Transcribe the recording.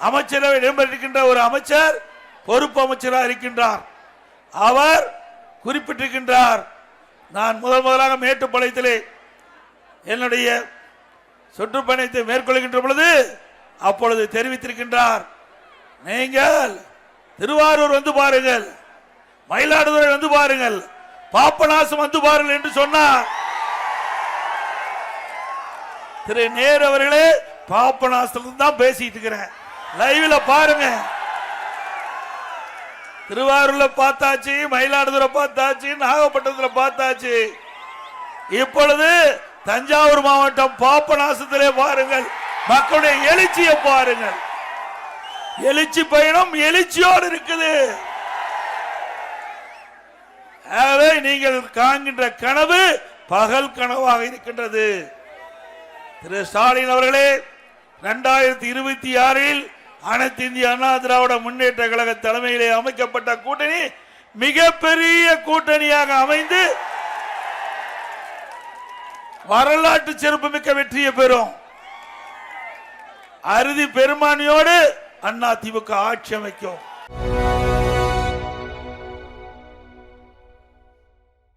அமைச்சரவை இடம்பெற்றிருக்கின்ற ஒரு அமைச்சர் பொறுப்பு அமைச்சராக இருக்கின்றார். அவர் குறிப்பிட்டிருக்கின்றார், நான் முதலாக மேட்டுப்பாளையத்திலே என்னுடைய சுற்றுப்பயணத்தை மேற்கொள்கின்ற பொழுது அப்பொழுது தெரிவித்திருக்கின்றார், நீங்கள் திருவாரூர் வந்து பாருங்கள், மயிலாடுதுறை வந்து பாருங்கள், பாபநாசம் வந்து பாருங்கள் என்று சொன்னார். திரு நேரு அவர்களே, பாபநாசத்துல தான் பேசிட்டு இருக்கிறேன், லைவ்ல பாருங்க. திருவாரூர்ல பார்த்தாச்சு, மயிலாடுதுறை பார்த்தாச்சு, நாகப்பட்டினத்தில் பார்த்தாச்சு. இப்பொழுது தஞ்சாவூர் மாவட்டம் பாபநாசத்திலே பாருங்கள், மக்களுடைய எழுச்சியை பாருங்கள். எழுச்சி பயணம் எழுச்சியோடு இருக்குது. ஆகவே நீங்கள் காண்கின்ற கனவு பகல் கனவாக இருக்கின்றது. திரு ஸ்டாலின் அவர்களே, 2026 அனைத்து இந்திய அண்ணா திராவிட முன்னேற்ற கழக தலைமையிலே அமைக்கப்பட்ட கூட்டணி மிகப்பெரிய கூட்டணியாக அமைந்து வரலாற்று சிறப்புமிக்க வெற்றியை பெறும். அறுதி பெரும்பான்மையோடு அண்ணா திமுக ஆட்சி அமைக்கும்.